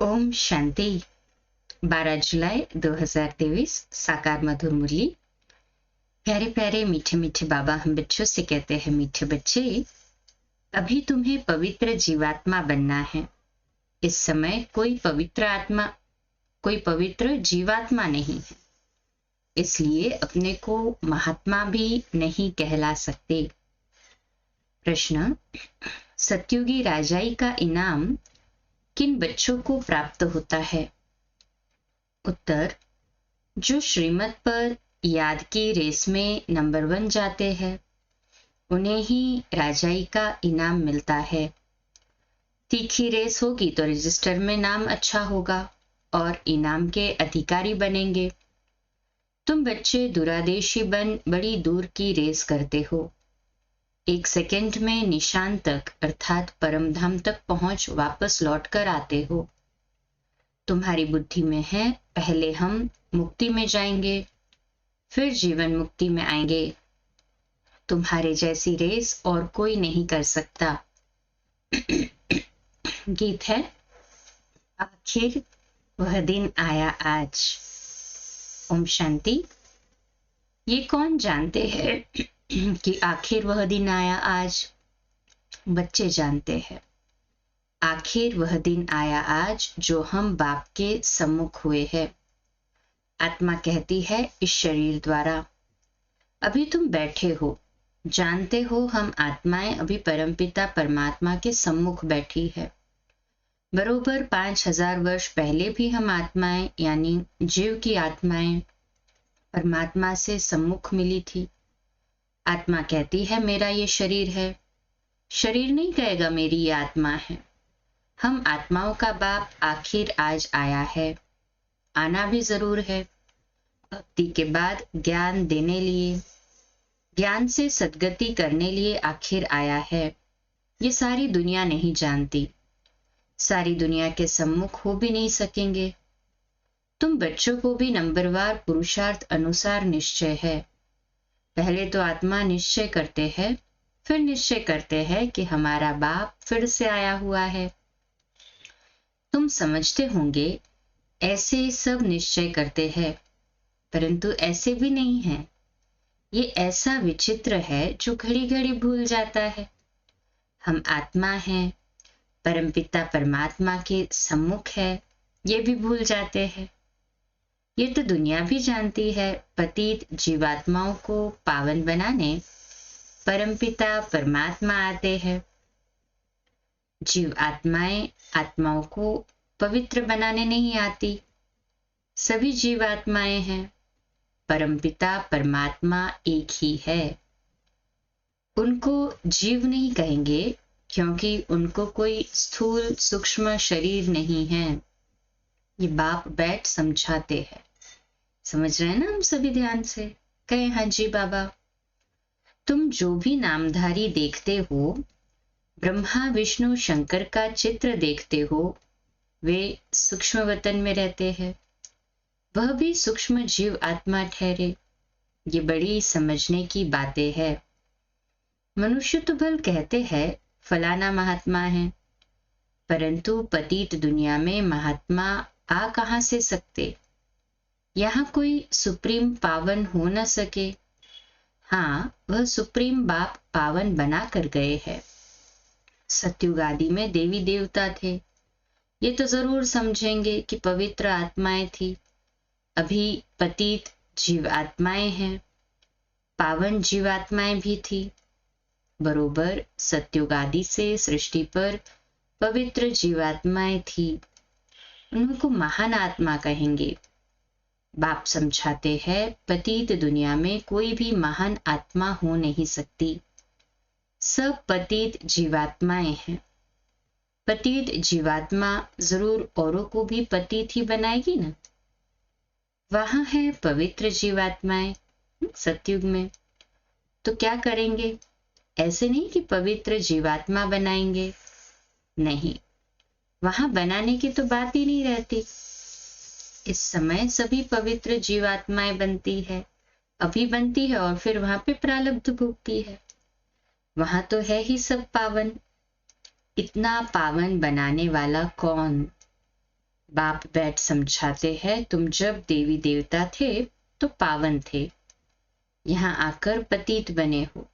ओम शांति। 12 जुलाई 2023 साकार मधुर मुरली। प्यारे प्यारे मीठे मीठे बाबा हम बच्चों से कहते हैं, मीठे बच्चे, अभी तुम्हें पवित्र जीवात्मा बनना है। इस समय कोई पवित्र जीवात्मा नहीं है, इसलिए अपने को महात्मा भी नहीं कहला सकते। प्रश्न: सतयुगी राजाई का इनाम किन बच्चों को प्राप्त होता है? उत्तर: जो श्रीमत पर याद की रेस में नंबर 1 जाते हैं, उन्हें ही राजाई का इनाम मिलता है। तीखी रेस होगी तो रजिस्टर में नाम अच्छा होगा और इनाम के अधिकारी बनेंगे। तुम बच्चे दुरादेशी बन बड़ी दूर की रेस करते हो। 1 सेकंड में निशान तक अर्थात परमधाम तक पहुंच वापस लौट कर आते हो। तुम्हारी बुद्धि में है, पहले हम मुक्ति में जाएंगे, फिर जीवन मुक्ति में आएंगे। तुम्हारे जैसी रेस और कोई नहीं कर सकता। गीत है, आखिर वह दिन आया आज। ओम शांति। ये कौन जानते हैं कि आखिर वह दिन आया आज? बच्चे जानते हैं। आखिर वह दिन आया आज जो हम बाप के सम्मुख हुए हैं। आत्मा कहती है इस शरीर द्वारा। अभी तुम बैठे हो, जानते हो हम आत्माएं अभी परमपिता परमात्मा के सम्मुख बैठी है। बरोबर 5000 वर्ष पहले भी हम आत्माएं यानी जीव की आत्माएं परमात्मा से सम्मुख मिली थी। आत्मा कहती है मेरा ये शरीर है। शरीर नहीं कहेगा मेरी ये आत्मा है। हम आत्माओं का बाप आखिर आज आया है। आना भी जरूर है। भक्ति के बाद ज्ञान देने लिए, ज्ञान से सद्गति करने लिए आखिर आया है। ये सारी दुनिया नहीं जानती, सारी दुनिया के सम्मुख हो भी नहीं सकेंगे। तुम बच्चों को भी नंबरवार पुरुषार्थ अनुसार निश्चय है। पहले तो आत्मा निश्चय करते हैं, फिर निश्चय करते हैं कि हमारा बाप फिर से आया हुआ है। तुम समझते होंगे ऐसे सब निश्चय करते हैं, परंतु ऐसे भी नहीं है। ये ऐसा विचित्र है जो घड़ी घड़ी भूल जाता है। हम आत्मा हैं, परमपिता परमात्मा के सम्मुख है, ये भी भूल जाते हैं। ये तो दुनिया भी जानती है। पतित जीवात्माओं को पावन बनाने परमपिता परमात्मा आते हैं। जीव आत्माएं आत्माओं को पवित्र बनाने नहीं आती। सभी जीवात्माएं हैं, परमपिता परमात्मा एक ही है। उनको जीव नहीं कहेंगे क्योंकि उनको कोई स्थूल सूक्ष्म शरीर नहीं है। ये बाप बैठ समझाते हैं। समझ रहे हैं ना हम सभी ध्यान से? कहे हाँ जी बाबा। तुम जो भी नामधारी देखते हो, ब्रह्मा विष्णु शंकर का चित्र देखते हो, वे सूक्ष्म वतन में रहते हैं। वह भी सूक्ष्म जीव आत्मा ठहरे। ये बड़ी समझने की बातें है। मनुष्य तो भल कहते हैं फलाना महात्मा है, परंतु पतित दुनिया में महात्मा आ कहां से सकते? यहाँ कोई सुप्रीम पावन हो न सके। हाँ, वह सुप्रीम बाप पावन बना कर गए हैं। सतयुग आदि में देवी देवता थे। ये तो जरूर समझेंगे कि पवित्र आत्माएं थी। अभी पतित जीव आत्माएं हैं, पावन जीवात्माएं भी थी। बरोबर सतयुग आदि से सृष्टि पर पवित्र जीवात्माएं थी। उनको महान आत्मा कहेंगे। बाप समझाते हैं पतित दुनिया में कोई भी महान आत्मा हो नहीं सकती। सब पतित जीवात्माएं हैं। पतित जीवात्मा जरूर औरों को भी पतित ही बनाएगी ना। वहां है पवित्र जीवात्माएं सतयुग में। तो क्या करेंगे? ऐसे नहीं कि पवित्र जीवात्मा बनाएंगे, नहीं, वहां बनाने की तो बात ही नहीं रहती। इस समय सभी पवित्र जीवात्माएं बनती है, अभी बनती है और फिर वहां पे प्रारब्ध भुगती है। वहां तो है ही सब पावन। इतना पावन बनाने वाला कौन? बाप बैठ समझाते हैं, तुम जब देवी देवता थे तो पावन थे, यहाँ आकर पतित बने हो।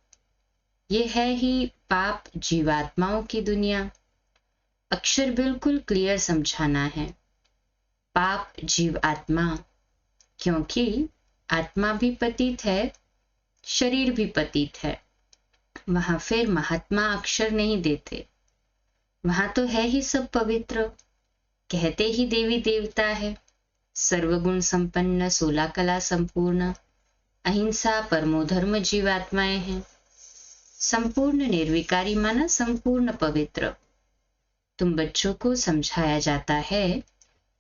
ये है ही पाप जीवात्माओं की दुनिया। अक्षर बिल्कुल क्लियर समझाना है। पाप जीव आत्मा, क्योंकि आत्मा भी पतित है, शरीर भी पतित है। वहां फिर महात्मा अक्षर नहीं देते, वहां तो है ही सब पवित्र। कहते ही देवी देवता है, सर्वगुण संपन्न, 16 कला संपूर्ण, अहिंसा परमो धर्म जीवात्माएं हैं। संपूर्ण निर्विकारी माना संपूर्ण पवित्र। तुम बच्चों को समझाया जाता है,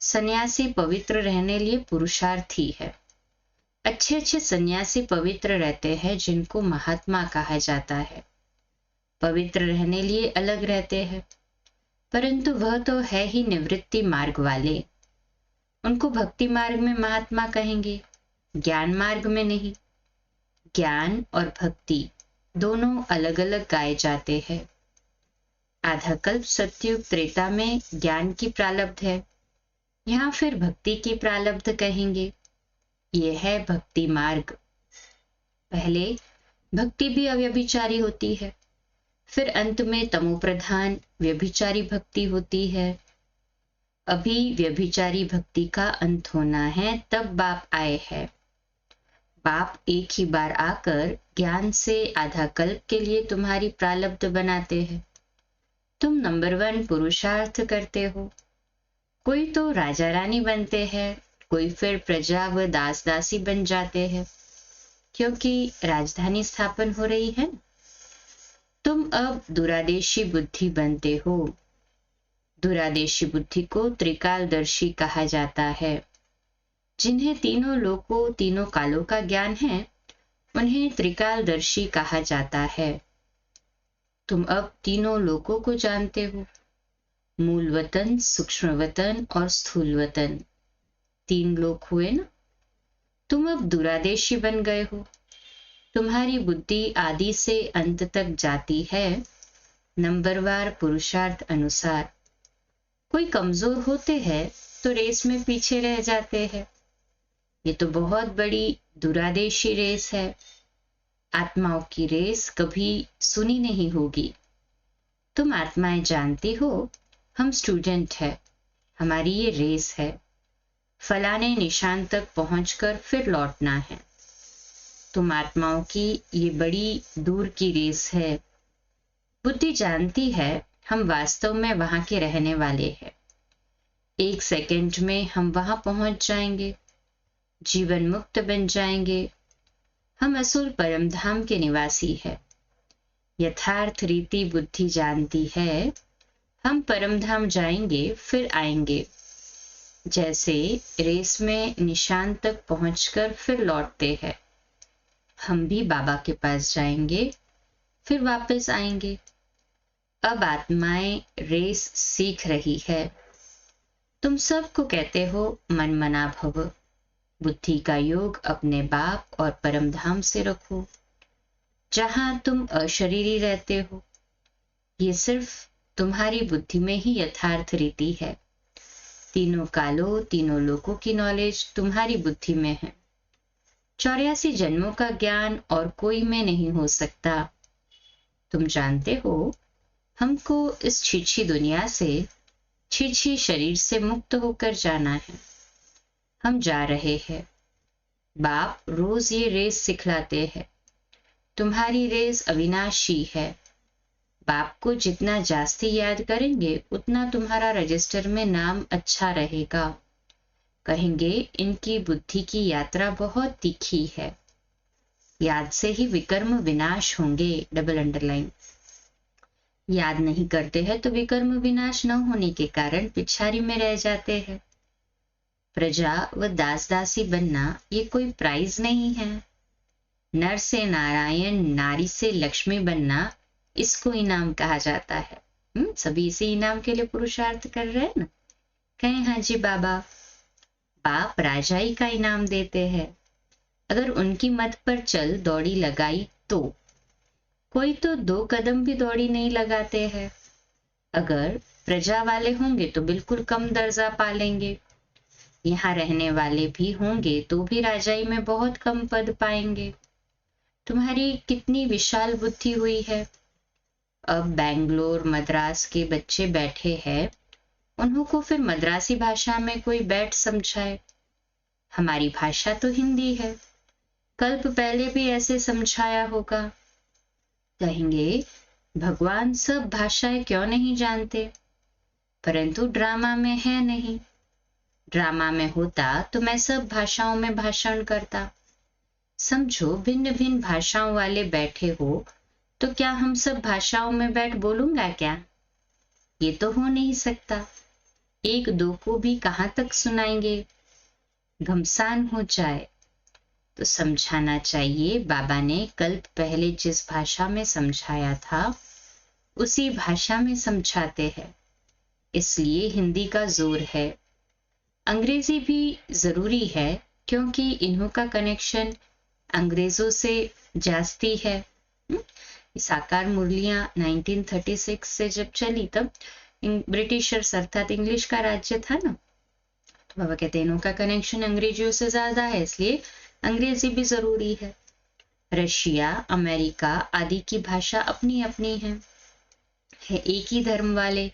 सन्यासी पवित्र रहने लिए पुरुषार्थी है। अच्छे अच्छे सन्यासी पवित्र रहते हैं, जिनको महात्मा कहा जाता है। पवित्र रहने लिए अलग रहते हैं, परंतु वह तो है ही निवृत्ति मार्ग वाले। उनको भक्ति मार्ग में महात्मा कहेंगे, ज्ञान मार्ग में नहीं। ज्ञान और भक्ति दोनों अलग अलग गाए जाते हैं। आधा कल्प सतयुग त्रेता में ज्ञान की प्रारब्ध है, यहाँ फिर भक्ति की प्रारब्ध कहेंगे। ये है भक्ति मार्ग। पहले भक्ति भी अव्यभिचारी होती है, फिर अंत में तमोप्रधान व्यभिचारी भक्ति होती है। अभी व्यभिचारी भक्ति का अंत होना है, तब बाप आए हैं। बाप एक ही बार आकर ज्ञान से आधा कल्प के लिए तुम्हारी प्रारब्ध बनाते हैं। तुम नंबर 1 पुरुषार्थ करते हो। कोई तो राजा रानी बनते हैं, कोई फिर प्रजा व दास दासी बन जाते हैं, क्योंकि राजधानी स्थापन हो रही है। तुम अब दुरादेशी बुद्धि बनते हो। दुरादेशी बुद्धि को त्रिकालदर्शी कहा जाता है। जिन्हें तीनों लोकों तीनों कालों का ज्ञान है, उन्हें त्रिकालदर्शी कहा जाता है। तुम अब तीनों लोकों को जानते हो, मूल वतन, सूक्ष्म वतन और स्थूल वतन। 3 लोक हुए ना। तुम अब दुरादेशी बन गए हो। तुम्हारी बुद्धि आदि से अंत तक जाती है, नंबरवार पुरुषार्थ अनुसार। कोई कमजोर होते हैं तो रेस में पीछे रह जाते हैं। ये तो बहुत बड़ी दुरादेशी रेस है। आत्माओं की रेस कभी सुनी नहीं होगी। तुम आत्माएं जानती हो, हम स्टूडेंट है, हमारी ये रेस है। फलाने निशान तक पहुंचकर फिर लौटना है। तुम आत्माओं की ये बड़ी दूर की रेस है। बुद्धि जानती है, हम वास्तव में वहां के रहने वाले हैं। 1 सेकंड में हम वहां पहुंच जाएंगे, जीवन मुक्त बन जाएंगे। हम असुर परम धाम के निवासी है। यथार्थ रीति बुद्धि जानती है, हम परम धाम जाएंगे फिर आएंगे। जैसे रेस में निशान तक पहुंचकर फिर लौटते हैं, हम भी बाबा के पास जाएंगे फिर वापस आएंगे। अब आत्माएं रेस सीख रही है। तुम सबको कहते हो मन मना भव। बुद्धि का योग अपने बाप और परम धाम से रखो, जहां तुम अशरीरी रहते हो। ये सिर्फ तुम्हारी बुद्धि में ही यथार्थ रीति है। तीनों कालों तीनों लोकों की नॉलेज तुम्हारी बुद्धि में है। 84 जन्मों का ज्ञान और कोई में नहीं हो सकता। तुम जानते हो, हमको इस छीछी दुनिया से, छीछी शरीर से मुक्त होकर जाना है। हम जा रहे हैं। बाप रोज ये रेस सिखलाते हैं। तुम्हारी रेस अविनाशी है। बाप को जितना जास्ती याद करेंगे, उतना तुम्हारा रजिस्टर में नाम अच्छा रहेगा। कहेंगे इनकी बुद्धि की यात्रा बहुत तीखी है। याद से ही विकर्म विनाश होंगे, डबल अंडरलाइन। याद नहीं करते हैं तो विकर्म विनाश न होने के कारण पिछाड़ी में रह जाते हैं। प्रजा व दास दासी बनना ये कोई प्राइज नहीं है। नर से नारायण, नारी से लक्ष्मी बनना, इसको इनाम कहा जाता है। सभी इसी इनाम के लिए पुरुषार्थ कर रहे हैं ना। कहें हाँ जी बाबा। बाप राजाई का इनाम देते हैं। अगर उनकी मत पर चल दौड़ी लगाई तो कोई तो 2 कदम भी दौड़ी नहीं लगाते हैं। अगर प्रजा वाले होंगे तो बिल्कुल कम दर्जा पालेंगे, यहाँ रहने वाले भी होंगे तो भी राजाई में बहुत कम पद पाएंगे। तुम्हारी कितनी विशाल बुद्धि हुई है। अब बेंगलोर मद्रास के बच्चे बैठे हैं, उन्हों को फिर मद्रासी भाषा में कोई बैठ समझाए। हमारी भाषा तो हिंदी है, कल्प पहले भी ऐसे समझाया होगा। कहेंगे भगवान सब भाषाएं क्यों नहीं जानते, परंतु ड्रामा में है नहीं। ड्रामा में होता तो मैं सब भाषाओं में भाषण करता। समझो भिन्न भिन्न भाषाओं वाले बैठे हो तो क्या हम सब भाषाओं में बैठ बोलूंगा क्या? ये तो हो नहीं सकता। एक दो को भी कहाँ तक सुनाएंगे। घमसान हो जाए तो समझाना चाहिए। बाबा ने कल्प पहले जिस भाषा में समझाया था उसी भाषा में समझाते हैं, इसलिए हिंदी का जोर है। अंग्रेजी भी जरूरी है क्योंकि इन्हों का कनेक्शन अंग्रेजों से जास्ती है। साकार मुरलियां 1936 से जब चली तब ब्रिटिशर्स अर्थात इंग्लिश का राज्य था ना, तो बाबा कहते हैं इन्हों का कनेक्शन अंग्रेजियों से ज्यादा है, इसलिए अंग्रेजी भी जरूरी है। रशिया अमेरिका आदि की भाषा अपनी अपनी है एक ही धर्म वाले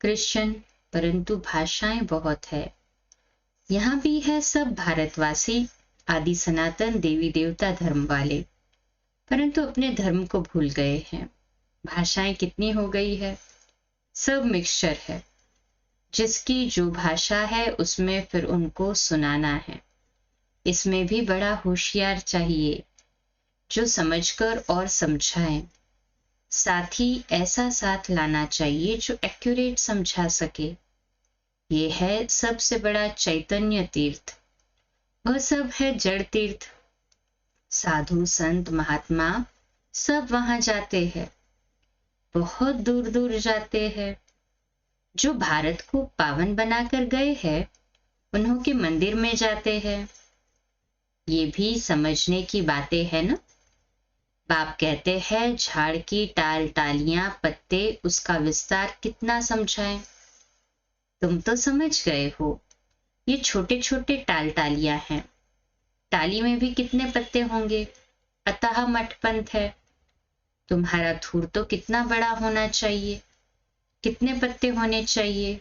क्रिश्चियन, परंतु भाषाएं बहुत है। यहाँ भी है सब भारतवासी आदि सनातन देवी देवता धर्म वाले, परंतु अपने धर्म को भूल गए हैं। भाषाएं कितनी हो गई है, सब मिक्सचर है। जिसकी जो भाषा है उसमें फिर उनको सुनाना है। इसमें भी बड़ा होशियार चाहिए जो समझकर और समझाए। साथ ही ऐसा साथ लाना चाहिए जो एक्यूरेट समझा सके। ये है सबसे बड़ा चैतन्य तीर्थ। वह सब है जड़ तीर्थ। साधु संत महात्मा सब वहां जाते हैं, बहुत दूर दूर जाते हैं। जो भारत को पावन बनाकर गए हैं उन्हों के मंदिर में जाते हैं। ये भी समझने की बातें है ना। बाप कहते हैं झाड़ की टाल टालियां पत्ते उसका विस्तार कितना समझाएं। तुम तो समझ गए हो, ये छोटे छोटे टाल टालियां हैं। टाली में भी कितने पत्ते होंगे, अतः मठपंथ है। तुम्हारा धूर तो कितना बड़ा होना चाहिए, कितने पत्ते होने चाहिए।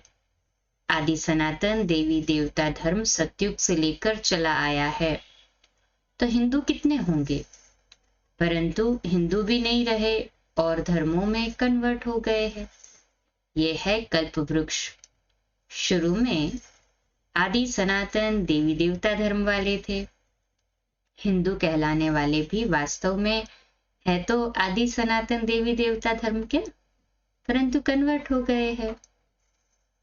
आदि सनातन देवी देवता धर्म सतयुग से लेकर चला आया है, तो हिंदू कितने होंगे, परंतु हिंदू भी नहीं रहे और धर्मों में कन्वर्ट हो गए हैं। ये है कल्प वृक्ष। शुरू में आदि सनातन देवी देवता धर्म वाले थे। हिंदू कहलाने वाले भी वास्तव में है तो आदि सनातन देवी देवता धर्म के, परंतु कन्वर्ट हो गए हैं।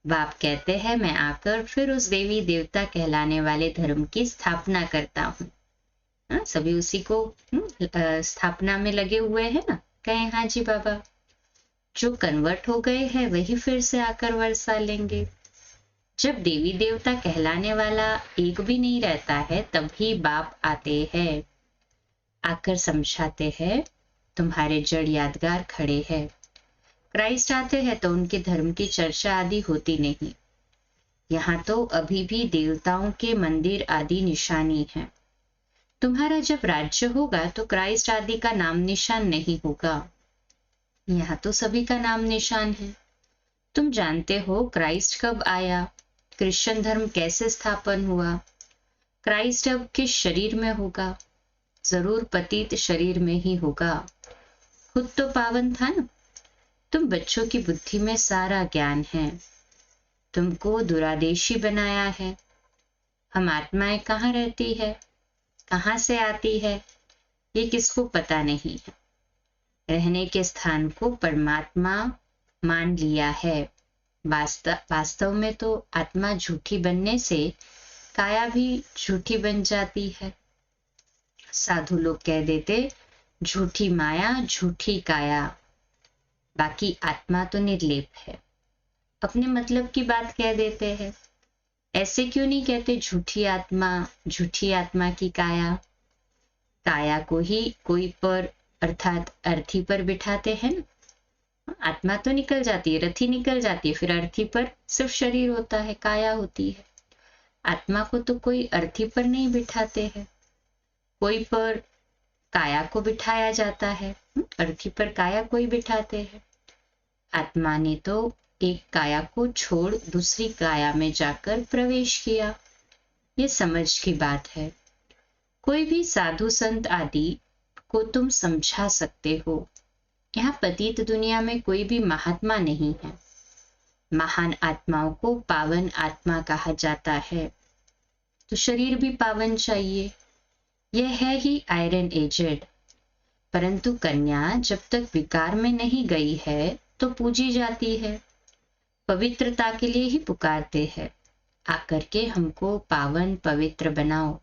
बाप कहते हैं मैं आकर फिर उस देवी देवता कहलाने वाले धर्म की स्थापना करता हूँ। सभी उसी को स्थापना में लगे हुए हैं ना। कहे हाँ जी बाबा। जो कन्वर्ट हो गए हैं वही फिर से आकर वर्षा लेंगे। जब देवी देवता कहलाने वाला एक भी नहीं रहता है तभी बाप आते हैं, आकर समझाते हैं। तुम्हारे जड़ यादगार खड़े हैं। क्राइस्ट आते हैं तो उनके धर्म की चर्चा आदि होती नहीं। यहाँ तो अभी भी देवताओं के मंदिर आदि निशानी है। तुम्हारा जब राज्य होगा तो क्राइस्ट आदि का नाम निशान नहीं होगा। यहाँ तो सभी का नाम निशान है। तुम जानते हो क्राइस्ट कब आया, क्रिश्चियन धर्म कैसे स्थापन हुआ। क्राइस्ट अब किस शरीर में होगा, जरूर पतित शरीर में ही होगा। खुद तो पावन था ना। तुम बच्चों की बुद्धि में सारा ज्ञान है, तुमको दुरादेशी बनाया है। हम आत्माएं कहाँ रहती है, कहाँ से आती है, ये किसको पता नहीं है। रहने के स्थान को परमात्मा मान लिया है। वास्तव में तो आत्मा झूठी बनने से काया भी झूठी बन जाती है। साधु लोग कह देते झूठी माया झूठी काया, बाकी आत्मा तो निर्लेप है। अपने मतलब की बात कह देते हैं। ऐसे क्यों नहीं कहते झूठी आत्मा की काया। काया को ही कोई पर अर्थात अर्थी पर बिठाते हैं ना। आत्मा तो निकल जाती है, रथी निकल जाती है, फिर अर्थी पर सिर्फ शरीर होता है, काया होती है। आत्मा को तो कोई अर्थी पर नहीं बिठाते हैं, कोई पर काया को बिठाया जाता है, अर्थी पर काया कोई बिठाते हैं। आत्मा ने तो एक काया को छोड़ दूसरी काया में जाकर प्रवेश किया। ये समझ की बात है। कोई भी साधु संत आदि को तुम समझा सकते हो। यहाँ पतित दुनिया में कोई भी महात्मा नहीं है। महान आत्माओं को पावन आत्मा कहा जाता है, तो शरीर भी पावन चाहिए। यह है ही आयरन एजेड। परंतु कन्या जब तक विकार में नहीं गई है तो पूजी जाती है, पवित्रता के लिए ही पुकारते हैं, आकर के हमको पावन पवित्र बनाओ।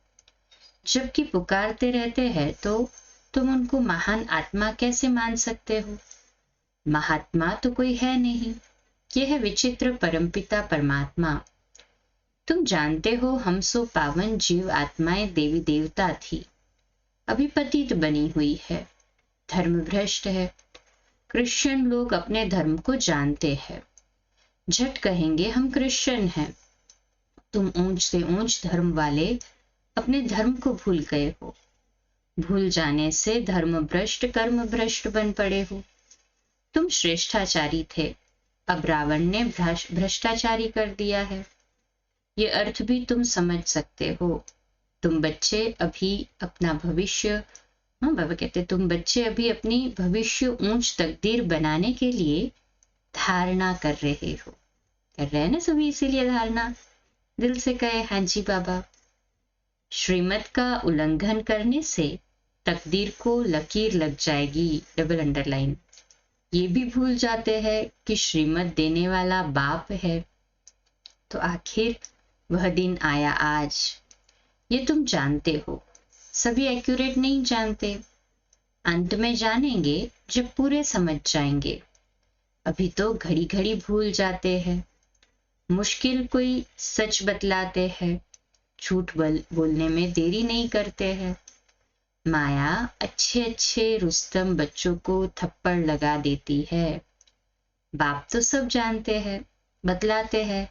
जबकि पुकारते रहते हैं तो तुम उनको महान आत्मा कैसे मान सकते हो? महात्मा तो कोई है नहीं, यह है विचित्र परमपिता परमात्मा। तुम जानते हो हम सो पावन जीव आत्माएं देवी देवता थी, अभी पतित बनी हुई है, धर्म भ्रष्ट है। क्रिश्चियन लोग अपने धर्म को जानते हैं, झट कहेंगे हम क्रिश्चियन हैं। तुम ऊंच से ऊंच धर्म वाले अपने धर्म को भूल गए हो। भूल जाने से धर्म भ्रष्ट कर्म भ्रष्ट बन पड़े हो। तुम श्रेष्ठाचारी थे, अब रावण ने भ्रष्टाचारी कर दिया है। ये अर्थ भी तुम समझ सकते हो। तुम बच्चे अभी अपना भविष्य, बाबा कहते तुम बच्चे अभी अपनी भविष्य ऊंच तकदीर बनाने के लिए धारणा कर रहे हो। कर रहे हैं ना सभी, इसीलिए धारणा। दिल से कहे हाँ जी बाबा। श्रीमत का उल्लंघन करने से तकदीर को लकीर लग जाएगी, डबल अंडरलाइन। ये भी भूल जाते हैं कि श्रीमत देने वाला बाप है। तो आखिर वह दिन आया आज, ये तुम जानते हो। सभी एक्यूरेट नहीं जानते, अंत में जानेंगे जब पूरे समझ जाएंगे। अभी तो घड़ी घड़ी भूल जाते हैं। मुश्किल कोई सच बतलाते हैं, झूठ बोलने में देरी नहीं करते हैं। माया अच्छे अच्छे रुस्तम बच्चों को थप्पड़ लगा देती है। बाप तो सब जानते हैं, बतलाते हैं,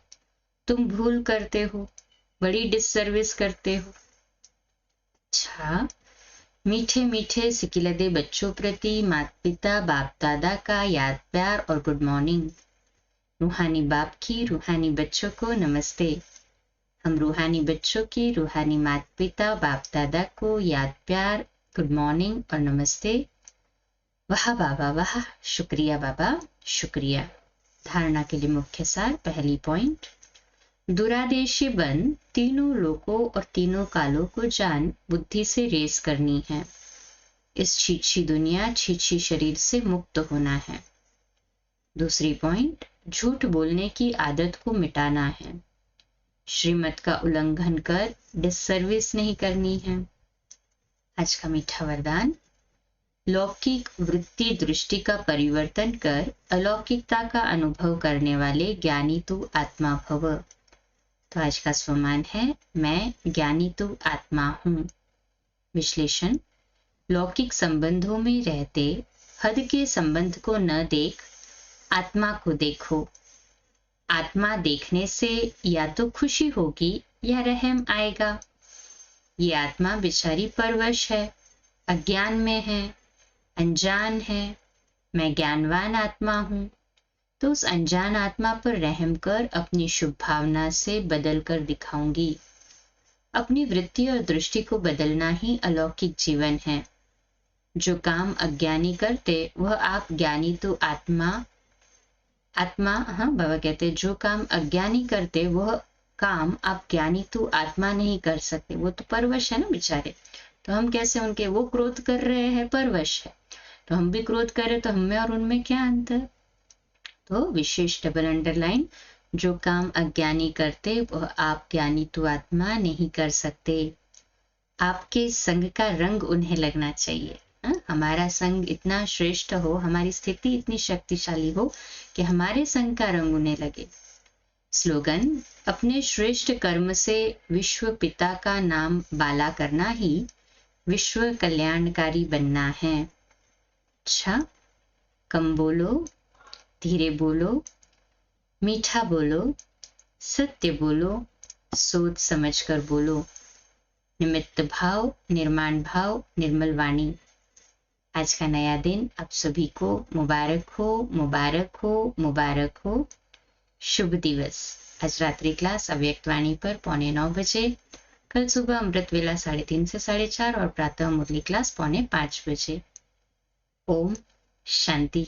तुम भूल करते हो, बड़ी डिससर्विस करते हो। अच्छा, मीठे मीठे सिकिलदे बच्चों प्रति माता पिता बाप दादा का याद प्यार और गुड मॉर्निंग। रूहानी बाप की रूहानी बच्चों को नमस्ते। हम रूहानी बच्चों की रूहानी माता पिता बाप दादा को याद प्यार, गुड मॉर्निंग और नमस्ते। वाह बाबा वाह, शुक्रिया बाबा शुक्रिया। धारणा के लिए मुख्य सार, पहली पॉइंट, दुरादेशी बन तीनों लोकों और तीनों कालों को जान बुद्धि से रेस करनी है। इस छीछी दुनिया छीछी शरीर से मुक्त होना है। दूसरी पॉइंट, झूठ बोलने की आदत को मिटाना है। श्रीमत का उल्लंघन कर डिससर्विस नहीं करनी है। आज का मीठा वरदान, लौकिक वृत्ति दृष्टि का परिवर्तन कर अलौकिकता का अनुभव करने वाले ज्ञानी तू आत्मा भव। तो आज का स्वमान है, मैं ज्ञानी तू आत्मा हूँ। विश्लेषण, लौकिक संबंधों में रहते हद के संबंध को न देख, आत्मा को देखो। आत्मा देखने से या तो खुशी होगी या रहम आएगा। ये आत्मा बेचारी परवश है, अज्ञान में है, अनजान है। मैं ज्ञानवान आत्मा हूँ, तो उस अनजान आत्मा पर रहम कर अपनी शुभ भावना से बदल कर दिखाऊंगी। अपनी वृत्ति और दृष्टि को बदलना ही अलौकिक जीवन है। जो काम अज्ञानी करते वह आप ज्ञानी तो आत्मा बाबा कहते जो काम अज्ञानी करते वह काम आप ज्ञानी तो आत्मा नहीं कर सकते। वो तो परवश है ना बेचारे, तो हम कैसे उनके, वो क्रोध कर रहे हैं, परवश है, तो हम भी क्रोध करें, तो हमें और उनमें क्या अंतर? तो विशेष डबल अंडरलाइन, जो काम अज्ञानी करते वह आप ज्ञानी तो आत्मा नहीं कर सकते। आपके संग का रंग उन्हें लगना चाहिए। हमारा संग इतना श्रेष्ठ हो, हमारी स्थिति इतनी शक्तिशाली हो कि हमारे संग का रंग उन्हें लगे। स्लोगन, अपने श्रेष्ठ कर्म से विश्व पिता का नाम बाला करना ही विश्व कल्याणकारी बनना है। अच्छा, कम बोलो, धीरे बोलो, मीठा बोलो, सत्य बोलो, सोच समझकर बोलो। निमित्त भाव, निर्माण भाव, निर्मल वाणी। आज का नया दिन आप सभी को मुबारक हो, मुबारक हो, मुबारक हो। शुभ दिवस। आज रात्रि क्लास अव्यक्त वाणी पर 8:45 बजे, कल सुबह अमृत वेला 3:30 से 4:30 और प्रातः मुरली क्लास 4:45 बजे। ओम शांति।